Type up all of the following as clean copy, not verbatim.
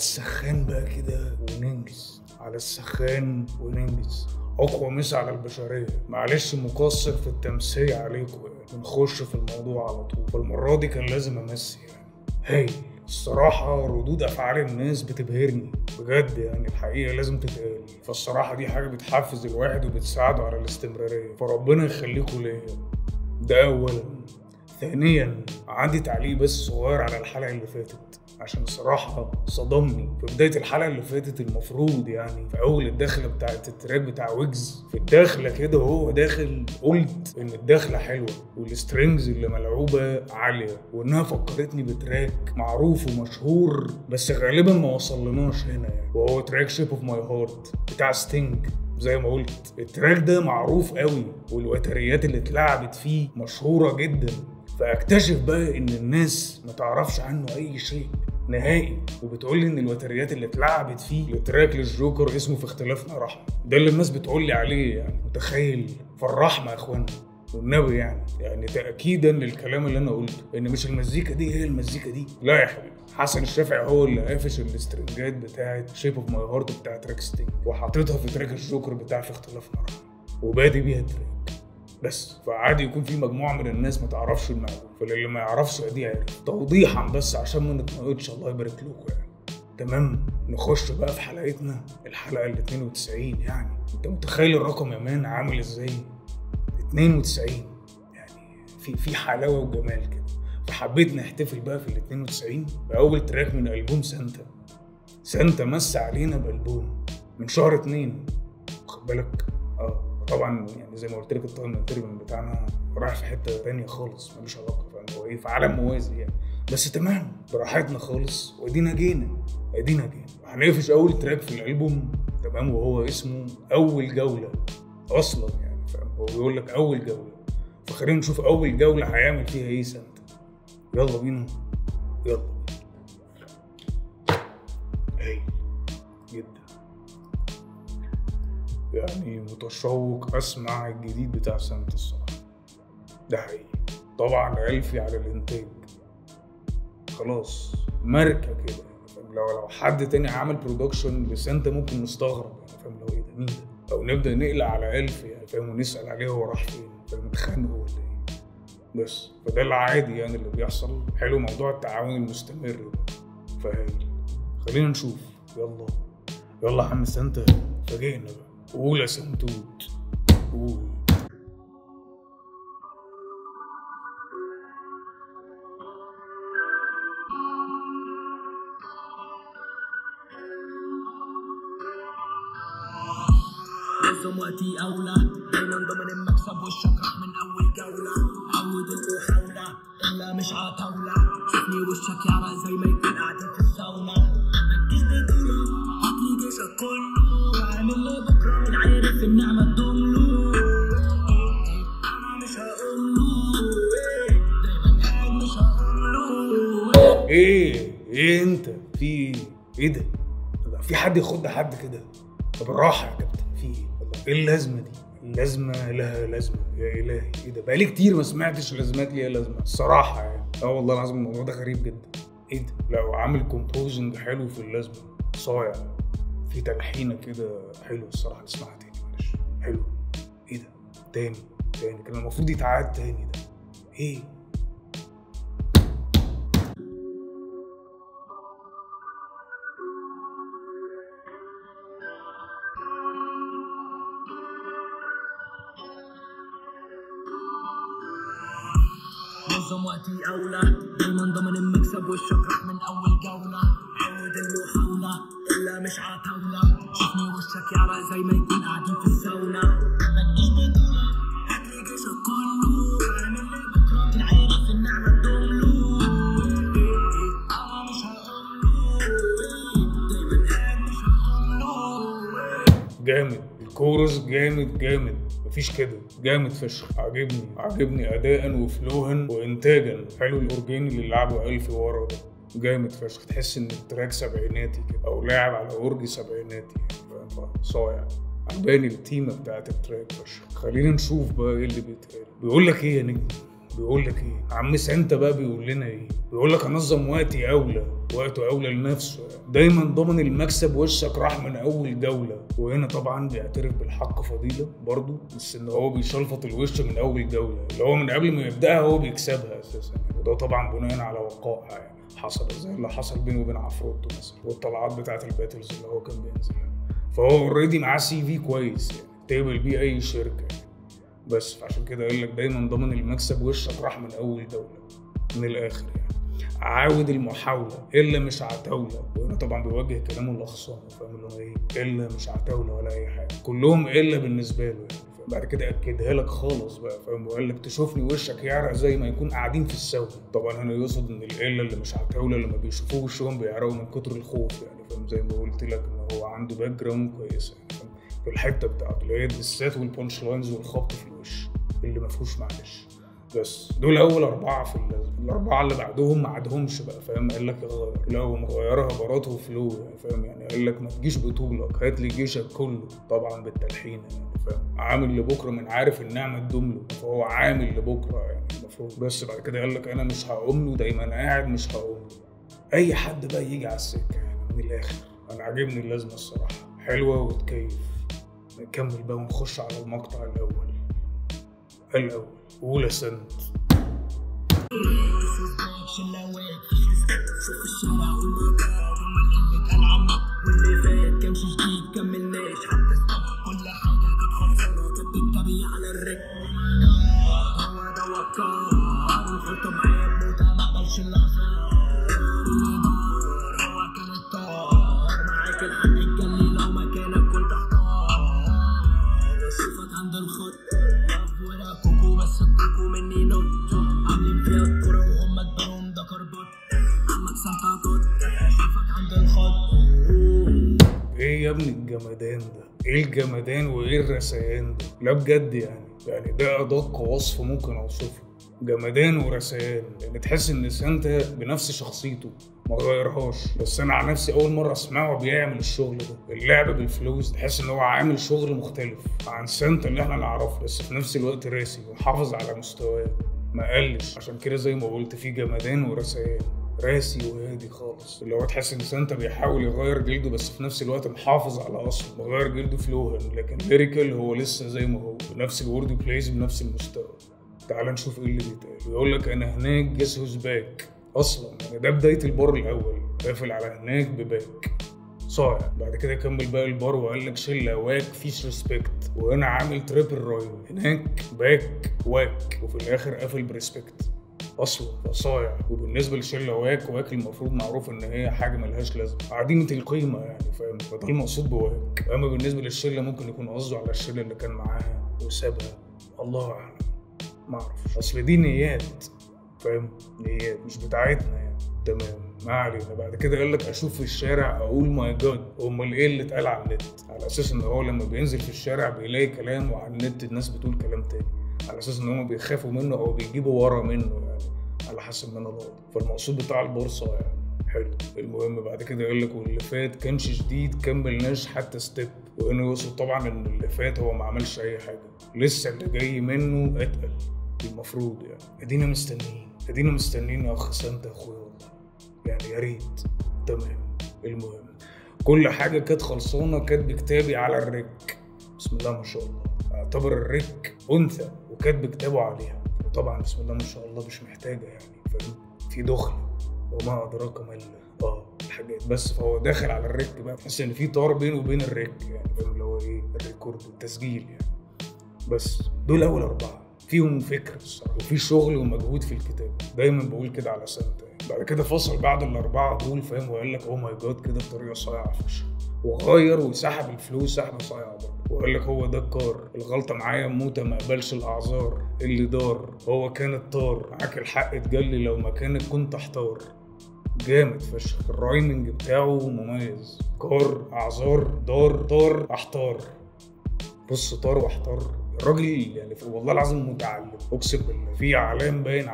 السخان بقى كده وننجز، على السخان وننجز. اقوى مسا على البشريه. معلش مقصر في التمسيه عليكم يعني، بنخش في الموضوع على طول. فالمره دي كان لازم امسي يعني. هاي الصراحة ردود أفعال الناس بتبهرني بجد يعني، الحقيقة لازم تتقال. فالصراحة دي حاجة بتحفز الواحد وبتساعده على الاستمرارية، فربنا يخليكوا ليا. ده أولا. ثانيا عندي تعليق بس صغير على الحلقة اللي فاتت، عشان الصراحة صدمني. في بداية الحلقة اللي فاتت المفروض يعني في أول الدخلة بتاعت التراك بتاع ويجز، في الدخلة كده وهو داخل قلت إن الدخلة حلوة والسترينجز اللي ملعوبة عالية، وإنها فكرتني بتراك معروف ومشهور بس غالبا ما وصلناش هنا يعني، وهو تراك شيب اوف ماي هارت بتاع ستينج. زي ما قلت التراك ده معروف قوي والوتريات اللي اتلعبت فيه مشهورة جدا، فاكتشف بقى ان الناس ما تعرفش عنه اي شيء نهائي، وبتقولي ان الوتريات اللي اتلعبت فيه لتراك للجوكر اسمه في اختلافنا رحمه، ده اللي الناس بتقولي عليه يعني. متخيل؟ فالرحمه يا اخوانا والنبي يعني تاكيدا للكلام اللي انا قلته، ان مش المزيكا دي هي المزيكا دي، لا يا حبيبي. حسن الشافعي هو اللي قافش الاسترنجات بتاعت شيب اوف ماي هارت بتاع تراك ستينج وحاططها في تراك الجوكر بتاع في اختلافنا رحمه، وبادي بيها التراك بس. فعادي يكون في مجموعه من الناس ما تعرفش المعلومه، فاللي ما يعرفش ادي عارف توضيحا بس عشان ما نتناقضش. الله يبارك لكم يعني. تمام، نخش بقى في حلقتنا، الحلقه ال 92 يعني. انت متخيل الرقم يا مان عامل ازاي؟ 92 يعني في حلاوه وجمال كده. فحبيت نحتفل بقى في ال 92 باول تراك من البوم سانتا. سانتا مس علينا بالبوم من شهر 2، واخد بالك؟ طبعا يعني زي ما قلت لك التايم انترفيو بتاعنا رايح في حته ثانيه خالص، ملوش علاقه، فاهم هو ايه، في عالم موازي يعني. بس تمام براحتنا خالص، وادينا جينا. هنقفش اول تراك في الالبوم، تمام، وهو اسمه اول جوله اصلا يعني، فاهم هو بيقول لك اول جوله. فخلينا نشوف اول جوله هيعمل فيها ايه سانتا. يلا بينا يلا. هاي جدا يعني، متشوق اسمع الجديد بتاع سانتا الصراحه، ده حقيقي. طبعا ألفي على الانتاج، خلاص ماركه كده يعني. لو حد تاني عمل برودكشن لسانتا ممكن نستغرب يعني، فاهم لو ايه ده، مين ده، او نبدا نقلق على ألفي يعني، فاهم، ونسال عليه هو راح فين، فاهم، اتخانقوا ولا ايه. بس فده العادي يعني اللي بيحصل. حلو موضوع التعاون المستمر ده، فهايل. خلينا نشوف. يلا يا عم سانتا، فاجئنا بقى. قول يا سنتوت قول. نظم وقتي أولى، دايما ضمن المكسب والشك راح من أول جولة. عود المحاولة إلا مش عطاولة، شوفني وشك يعرق زي ما يكون قاعدين في الساونا. متجيش بطولة هاتلي جيشك كله، عامل لي بكرة من عارف النعمة تضمله. أنا مش هقوله دايما قاعد مش هقوله. ايه انت في ايه ده؟ في حد يخد حد كده؟ طب بالراحه يا كابتن، في ايه اللازمه دي؟ اللازمه لها لازمه يا الهي. ايه ده؟ بقالي كتير ما سمعتش لازمات ليها لازمه الصراحه يعني. والله العظيم الموضوع ده غريب جدا. ايه ده؟ لا عامل كومبوزنج حلو في اللازمه، صايع، في تلحينه كده حلو الصراحه. نسمعها تاني معلش. حلو. ايه ده؟ تاني كان المفروض يتعاد تاني ده. ايه؟ نظم وقتي أولى، دايما ضمن المكسب والشك راح من أول جولة. عود المحاولة إلا مش عطاولة، شوفني وشك يعرق زي ما يكون قاعدين في الساونا. متجيش بطولة هاتلي جيشك كله، عامل لي بكرة من عارف النعمة تضمله. أنا مش هقوله دايما قاعد مش هقوله. جامد الكورس، جامد مفيش كده، جامد فشخ. عاجبني اداء وفلوها وانتاجا. حلو الاورجين اللي لعبه ألفي ورا ده، جامد فشخ. تحس ان التراك سبعيناتي كده، او لاعب على اورج سبعيناتي يعني، فاهم، صايع. عجباني التيمه بتاعت التراك فشخ. خلينا نشوف بقى ايه اللي بيتقال. بيقول لك ايه يا نجم؟ بيقول لك ايه عم سانتا بقى؟ بيقول لنا ايه؟ بيقول لك انظم وقتي اولى، وقته اولى لنفسه، دايما ضامن المكسب، وشك راح من اول جوله. وهنا طبعا بيعترف بالحق فضيله برضه، بس ان هو بيشلفط الوش من اول جوله، اللي هو من قبل ما يبداها هو بيكسبها اساسا، وده طبعا بناء على وقائع يعني حصل زي اللي حصل بينه وبين عفروتو مثلا، والطلعات بتاعه الباتلز اللي هو كان بينزلها. فهو اوريدي معاه سي في كويس يعني تقبل بيه اي شركه يعني. بس فعشان كده قال لك دايما ضامن المكسب، وشك راح من اول دوله. من الاخر يعني عاود المحاوله الا مش عتاوله. وهنا طبعا بيوجه كلامه للاخصام، فاهم اللي هو ايه؟ الا مش عتاوله ولا اي حاجه، كلهم الا بالنسبه له يعني. بعد كده اكدها لك خالص بقى، فاهم؟ وقال لك تشوفني وشك يعرق زي ما يكون قاعدين في السوق. طبعا هنا يقصد ان الا اللي مش عتاوله لما بيشوفوه وشهم بيعرقوا من كتر الخوف يعني، فاهم؟ زي ما قلت لك ان هو عنده باك جراوند كويسه يعني في الحته بتاعته اللي هي الدسات والبونش لاينز والخبط في الوش اللي ما فيهوش معلش. بس دول اول 4 في الاربعه اللي بعدهم ما عادهمش بقى، فاهم؟ قال لك يغير، لا هو مغيرها بارات وفلو يعني، فاهم؟ يعني قال لك ما تجيش بطولك، هات لي جيشك كله، طبعا بالتلحين يعني، فاهم؟ عامل لبكره من عارف النعمه تدوم له، فهو عامل لبكره يعني المفروض. بس بعد كده قال لك انا مش هقوم له، دايما قاعد مش هقوم له. اي حد بقى يجي على السكه يعني من الاخر. انا عاجبني اللازمه الصراحه، حلوه وتكيف. نكمل بقى ونخش على المقطع الاول. قول يا سنت. شلاوات شوف الشارع والمطار هما اللي كان عمق واللي فات كانش جديد كملناش حتى كل حاجة كانت خلصانة كانت بتتبي على الركب هو ده وقار الخطة معايا بموتة مقبلش الأعصار اللي دار هو كان الطار معاك الحق الجلي لو مكانك كنت اختار اشوفك عند الخط ولا كوكو بس الكوكو مني نط عاملين فيها الكورة وهم ادبرهم ده كربط عمك سانتا كوت اشوفك عند الخط. ايه يا ابني الجمدان ده؟ ايه الجمدان وايه الرسيان ده؟ لا بجد يعني ده ادق وصف ممكن اوصفه، جمدان ورسيان. لان تحس ان سانتا بنفس شخصيته ما غيرهاش. بس انا عن نفسي اول مره اسمعه بيعمل الشغل ده، اللعب بالفلوس، تحس ان هو عامل شغل مختلف عن سانتا اللي احنا نعرفه، بس في نفس الوقت راسي وحافظ على مستواه ما قلش. عشان كده زي ما قلت فيه جمدان ورسيان، راسي وهادي خالص، اللي هو تحس ان سانتا بيحاول يغير جلده بس في نفس الوقت محافظ على اصله، مغير جلده فلوهن لكن ليريكال هو لسه زي ما هو بنفس الورد بلايز بنفس المستوى. تعال نشوف ايه اللي بيتقال. بيقول لك انا هناك جيس هوز باك اصلا يعني، ده بدايه البار الاول، قافل على هناك بباك صايع. بعد كده كمل بقى البار وقال لك شله واك فيش ريسبكت، وهنا عامل تريبل رايل، هناك باك واك، وفي الاخر قافل بريسبكت اصلا صايع. وبالنسبه لشله واك المفروض معروف ان هي حاجه ملهاش لازمه عديمه القيمه يعني، فاهم؟ فده المقصود بواك. اما بالنسبه للشله ممكن يكون قصده على الشله اللي كان معاها وسابها، الله اعلم، ما اعرفش، اصل دي نيات، فاهم؟ نيات مش بتاعتنا يعني. تمام ما علينا. بعد كده قال لك اشوف في الشارع اقول ماي جاد، امال ايه اللي اتقال على النت؟ على اساس ان هو لما بينزل في الشارع بيلاقي كلام، وعلى النت الناس بتقول كلام تاني، على اساس ان هم بيخافوا منه او بيجيبوا ورا منه يعني، على حسب ما انا راضي. فالمقصود بتاع البورصه يعني حلو. المهم بعد كده يقول لك واللي فات كانش جديد كملناش حتى ستيب، وهنا يقصد طبعا ان اللي فات هو ما عملش اي حاجه، لسه اللي جاي منه اتقل المفروض يعني. ادينا مستنيين يا اخ سانتا اخويا والله يعني، يا ريت. تمام. المهم كل حاجه كانت خلصانه، كاتب كتابي على الرك، بسم الله ما شاء الله، اعتبر الرك انثى وكاتب كتابه عليها، وطبعا بسم الله ما شاء الله مش محتاجه يعني، فاهم؟ في دخله وما ادراك ما الحاجات بس. فهو داخل على الرك بقى، تحس ان في طار بينه وبين الرك يعني، فاهم اللي هو ايه؟ الريكورد والتسجيل يعني. بس دول اول 4 فيهم فكر الصراحه، وفي شغل ومجهود في الكتاب، دايما بقول كده على سانتا يعني. بعد كده فصل بعد ال4 دول، فاهم؟ وقال لك او ماي جاد كده بطريقه صايعه فشخ، وغير وسحب الفلوس سحبه صايعه برضه، وقال لك هو ده الكار، الغلطه معايا موته ما قبلش الاعذار، اللي دار هو كان الطار، معاك الحق تجلي لو مكانك كنت احتار. جامد فشخ، الرايمنج بتاعه مميز، كار اعذار دار طار احتار. بص طار واحتار الراجل يعني والله العظيم متعلم، اقسم بالله في علام باين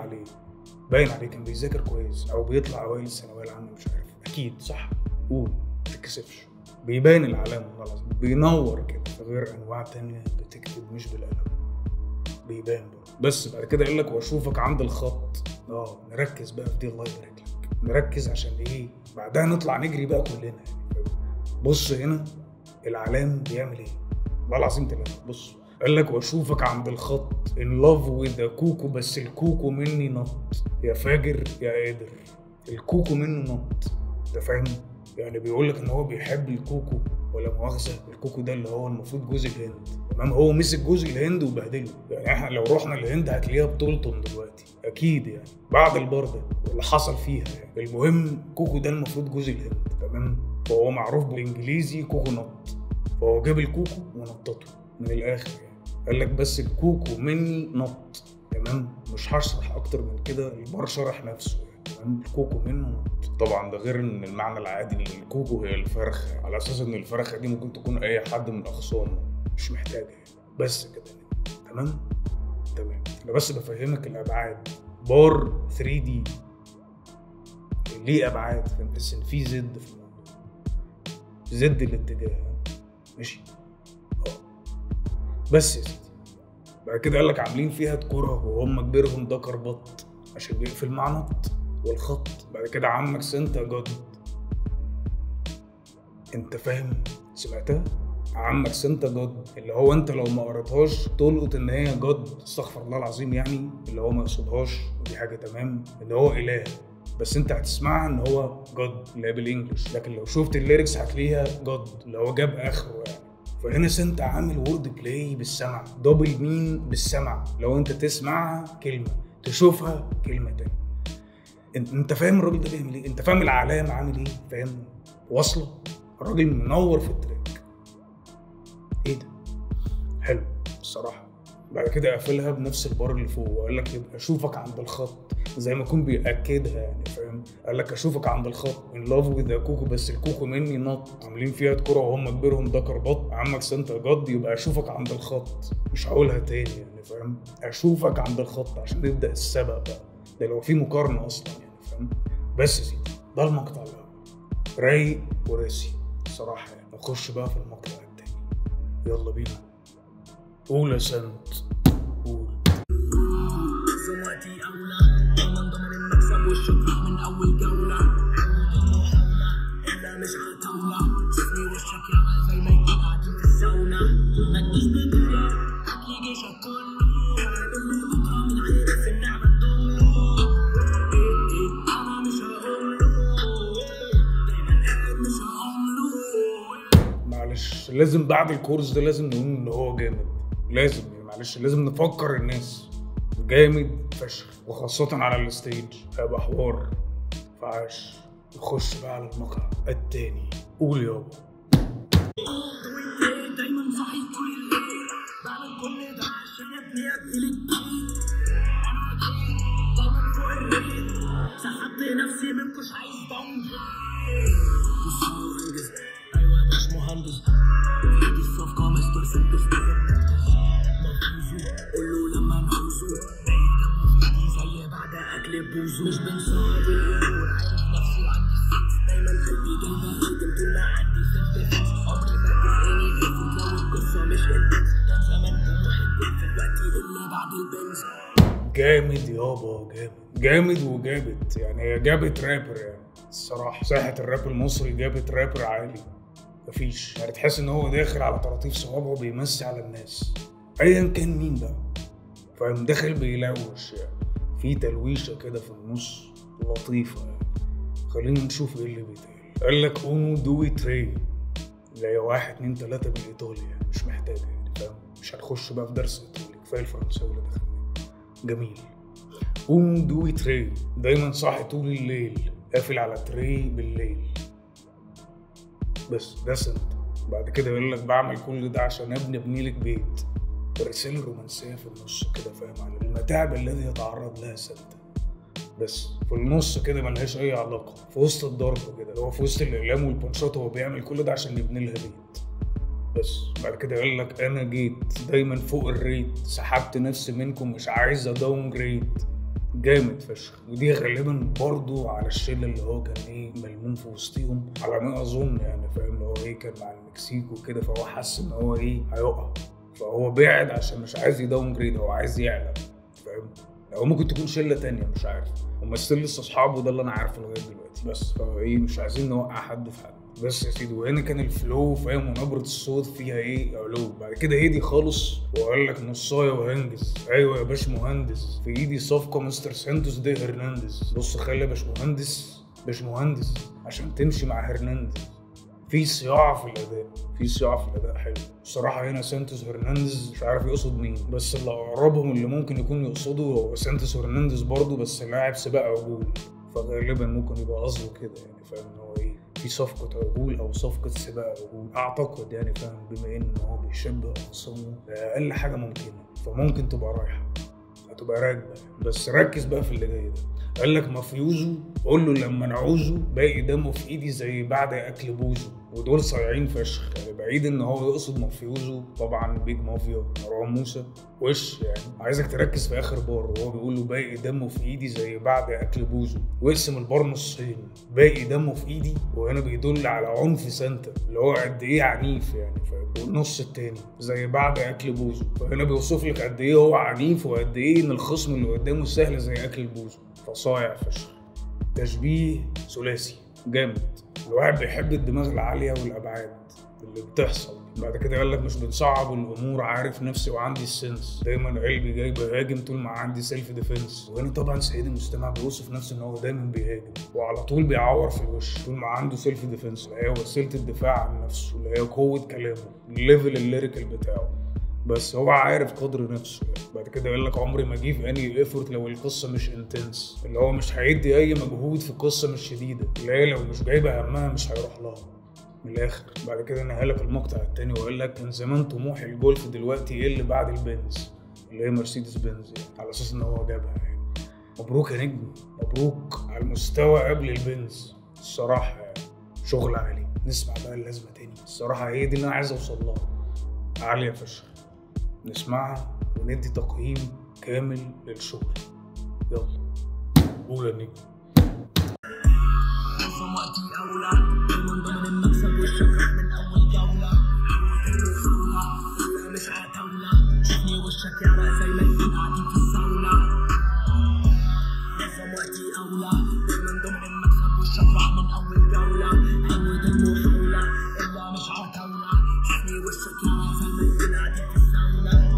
عليه كان بيذاكر كويس او بيطلع اوائل الثانويه العامه، مش عارف اكيد صح، قول ما تتكسفش، بيبان العلام والله العظيم، بينور كده غير انواع تانية بتكتب مش بالقلم، بيبان برضه. بس بعد كده قال لك واشوفك عند الخط. نركز بقى في دي، الله يبارك لك، نركز عشان ايه بعدها نطلع نجري بقى كلنا يعني. بص هنا العلام بيعمل ايه، والله العظيم تلاته. بص قال لك واشوفك عند الخط in love with a كوكو، بس الكوكو مني نط، يا فاجر يا قادر، الكوكو منه نط. انت فاهم؟ يعني بيقول لك ان هو بيحب الكوكو، ولا مؤاخذه الكوكو ده اللي هو المفروض جوز الهند. تمام؟ هو مسك جوز الهند وبهدله. يعني احنا لو رحنا الهند هتلاقيها بطولتهم دلوقتي اكيد يعني بعد البرده واللي حصل فيها يعني. المهم كوكو ده المفروض جوز الهند. تمام؟ فهو معروف بالانجليزي كوكو نط، فهو جاب الكوكو ونطته من الاخر يعني. قال لك بس الكوكو مني نط. تمام؟ مش هشرح اكتر من كده، البار شرح نفسه يعني. تمام؟ الكوكو منه نط. طبعا ده غير ان المعنى العادي للكوكو هي الفرخه، على اساس ان الفرخه دي ممكن تكون اي حد من اخصامه، مش محتاجه يعني. بس كده تمام. انا بس بفهمك الابعاد. بار 3D ليه ابعاد، فاهم؟ بس ان في زد في الموضوع، زد الاتجاه، ماشي؟ بس يا سيدي بعد كده قال لك عاملين فيها كرة وهم كبيرهم ده كربط عشان بيقفل مع نط والخط. بعد كده عمك سانتا جاد، انت فاهم؟ سمعتها؟ عمك سانتا جاد اللي هو انت لو ما قريتهاش تلقط ان هي جاد، استغفر الله العظيم يعني، اللي هو ما يقصدهاش ودي حاجه تمام، اللي هو اله، بس انت هتسمعها ان هو جاد اللي هي بالانجلش، لكن لو شفت الليركس هتلاقيها جاد اللي هو جاب اخره يعني. فهنا سانتا عامل وورد بلاي بالسمع، دبل مين بالسمع، لو انت تسمعها كلمه تشوفها كلمه تانية. انت فاهم الراجل ده بيعمل ايه؟ انت فاهم العلام عامل ايه؟ فاهم؟ واصله؟ الراجل منور في التراك. ايه ده؟ حلو الصراحه. بعد كده قفلها بنفس البار اللي فوق وقال لك يبقى اشوفك عند الخط، زي ما يكون بيأكدها يعني. فاهم؟ قال لك اشوفك عند الخط in love with a كوكو، بس الكوكو مني نط، عاملين فيها كرة وهم كبيرهم ده كربط، عمك سانتا جد، يبقى اشوفك عند الخط. مش هقولها تاني يعني. فاهم؟ اشوفك عند الخط عشان نبدأ السبق بقى، ده لو في مقارنة اصلا يعني. فاهم؟ بس يا سيدي ده المقطع الاول رايق وراسي الصراحة يعني. نخش بقى في المقطع التاني، يلا بينا. قول يا سنت، قول. وقتي أولى دايما ضمن المكسب والشكر من أول جولة، عود المحاولة إلا مش عتاولة، شوفني وشك يعمل زي ما يكون قاعدين في الساونا، ما تجيش بدية حكي جيشك كله، اللي بكرة من عارف النعمة تدوله، أنا مش هقوله، دايما قاعد مش هقوله. معلش لازم بعد الكورس ده لازم نقول إن هو جامد، لازم يعني. معلش لازم نفكر الناس جامد فشخ، وخاصة على الستيج هيبقى حوار. فعاش نخش بقى على المقطع التاني، قول يابا. دايما صحي طول الليل، بعمل كل ده عشان ابني الجيل، انا اكيد دايما فوق الريل، سحبت نفسي منكوش عايز داونجريد، بص انجز ايوه يا باش مهندس، في ايدي الصفقة مستر سنتوس قوله لما نعوزه بعيد جنبه في ايدي زي بعد اكل بوزو، مش بنصاب الامور، عارف نفسي وعندي السنس، دايما قلبي جنبي هيدم طول ما عندي سيلف ديفنس، عمري ما تسألني ليفوت لو القصة مش انتنس، كان زمان طموحي في الوقت اللي بعد البنز. جامد يابا، جامد وجابت يعني. هي جابت رابر يعني الصراحة. ساحة الراب المصري جابت رابر عالي مفيش يعني. تحس ان هو داخل على طراطيف صوابعه بيمسي على الناس ايا كان مين بقى. فاهم؟ داخل بيلوش يعني، في تلويشه كده في النص لطيفه يعني. خلينا نشوف ايه اللي بيتقال. قال لك اونو دوي تري، اللي هي 1 2 3 بالايطالي يعني، مش محتاجه يعني. فاهم؟ مش هنخش بقى في درس ايطالي، كفايه الفرنساوي اللي دخلنا. جميل. اونو دوي تري، دايما صاحي طول الليل، قافل على تري بالليل. بس ده سنت. بعد كده يقول لك بعمل كل ده عشان ابني لك بيت. الرسالة الرومانسية في النص كده، فاهم؟ على المتاعب الذي يتعرض لها سانتا، بس في النص كده ملهاش أي علاقة، في وسط الضرب كده، هو في وسط الإقلام والبنشات هو بيعمل كل ده عشان يبني لها بيت. بس بعد كده يقول لك أنا جيت دايما فوق الريت، سحبت نفسي منكم مش عايز أداون جريد. جامد فشخ. ودي غالبا برضو على الشلة اللي هو كان ايه ملموم في وسطيهم على ما أظن يعني. فاهم؟ اللي هو ايه كان مع المكسيك وكده، فهو حس إن هو ايه هيقع، فهو بعد عشان مش عايز يداون جريد، هو عايز يعلى. فاهم؟ او ممكن تكون شله تانية مش عارف، هم ستيل لسه اصحاب وده اللي انا عارفه لغايه دلوقتي. بس فايه مش عايزين نوقع حد في حد. بس يا سيدي وهنا كان الفلو فاهم ونبره الصوت فيها ايه علو. بعد كده هدي خالص وقال لك نصايه وهنجز. ايوه يا باش مهندس، في ايدي صفقه مستر سانتوس دي هرنانديز. بص خلي يا باش مهندس عشان تمشي مع هرنانديز. في صياعه في الاداء حلو الصراحه. هنا سانتوس هرنانديز مش عارف يقصد مين، بس اللي اقربهم اللي ممكن يكون يقصده هو سانتوس هرنانديز برضه، بس لاعب سباق عجول، فغالبا ممكن يبقى قصده كده يعني فاهم ان هو ايه في صفقه عجول او صفقه سباق عجول اعتقد يعني فاهم، بما ان هو بيشبه اخصامه باقل حاجه ممكنه، فممكن تبقى رايحه هتبقى راكبه. بس ركز بقى في اللي جاي ده. قال لك مافيوزو قول له لما نعوزه باقي دمه في ايدي زي بعد اكل بوزو. ودول صايعين فشخ يعني، بعيد ان هو يقصد مافيوزو طبعا بيج مافيا مروان موسى وش يعني. عايزك تركز في اخر بار وهو بيقول له باقي دمه في ايدي زي بعد اكل بوزو، واقسم البار نصين باقي دمه في ايدي. وهنا بيدل على عنف سانتا اللي هو قد ايه عنيف يعني فاهم. والنص التاني زي بعد اكل بوزو، فهنا بيوصف لك قد ايه هو عنيف وقد ايه ان الخصم اللي قدامه سهل زي اكل البوزو. فصايع فشخ. تشبيه ثلاثي جامد. الواحد بيحب الدماغ العاليه والابعاد اللي بتحصل. بعد كده قال لك مش بنصعب الامور، عارف نفسي وعندي السنس، دايما قلبي جاي بهاجم طول ما عندي سيلف ديفنس. وهنا طبعا سيد المستمع بيوصف نفسه ان هو دايما بيهاجم وعلى طول بيعور في الوش طول ما عنده سيلف ديفنس، اللي هي وسيله الدفاع عن نفسه، اللي هي قوه كلامه، الليفل الليريكال بتاعه. بس هو عارف قدر نفسه يعني. بعد كده يقول لك عمري ما جيف اني ايفورت لو القصه مش انتنس، اللي هو مش هيدي اي مجهود في القصه مش شديده، اللي هي لو مش جايبه همها مش هيروح لها من الاخر. بعد كده نهالك المقطع التاني وقال لك كان زمان طموحي الجولف دلوقتي يقل بعد البنز، اللي هي مرسيدس بنز يعني، على اساس ان هو جابها يعني. مبروك يا نجم، مبروك على المستوى قبل البنز الصراحه يعني، شغل عالي. نسمع بقى اللازمه تاني الصراحه، هي دي اللي انا عايز اوصل لها، عاليه فشخ. نسمعها وندي تقييم كامل للشغل. يلا قول يا نجم. وقتي أولى دايما ضامن المكسب والشفرة من أول جولة. لا مش عتاولة، شوفني وشك يعرق زي ما يكون قاعدين في الساونا. نظم وقتي أولى دايما ضامن المكسب والشفرة من أول جولة. عود المحاولة إلا مش عتاولة، شوفني وشك يعرق زي ما يكون قاعدين في الساونا.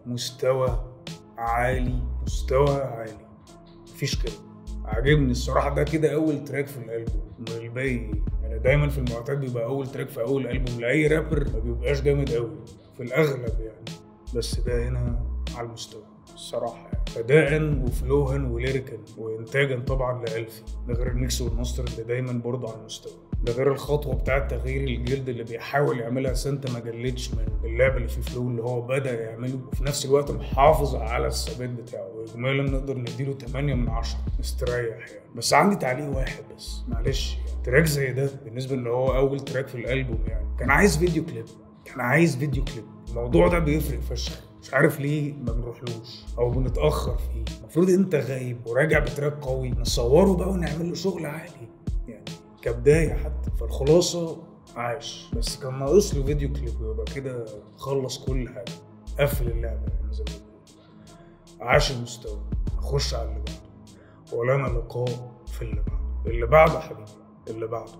مستوى عالي، مستوى عالي مفيش كده. عاجبني الصراحه ده كده اول تراك في الالبوم من الباقي يعني. دايما في المعتاد بيبقى اول تراك في اول البوم لاي رابر ما بيبقاش جامد قوي في الاغلب يعني، بس ده هنا على المستوى الصراحه يعني. اداء وفلوها وليريكال وانتاجا طبعا لألفي، ده غير الميكس والماستر اللي دايما برضه على المستوى، ده غير الخطوه بتاعه تغيير الجلد اللي بيحاول يعملها سانتا ما جلتش من اللعب اللي فيه فلو اللي هو بدا يعمله، وفي نفس الوقت محافظ على الثبات بتاعه. واجمالا نقدر نديله 8 من 10 مستريح يعني. بس عندي تعليق واحد بس معلش يعني، تراك زي ده بالنسبه ان هو اول تراك في الالبوم يعني كان عايز فيديو كليب. الموضوع ده بيفرق فشخ، مش عارف ليه ما بنروحلوش او بنتاخر فيه. المفروض انت غايب وراجع بتراك قوي نصوره بقى ونعمل له شغل عالي يعني كبدايه حتى. فالخلاصه عاش، بس كان ناقص له فيديو كليب ويبقى كده خلص كل حاجه، قفل اللعبه يعني زي ما بيقولوا. عاش المستوى. نخش على اللي بعده، ولنا لقاء في اللي بعده. اللي بعده حبيبي، اللي بعده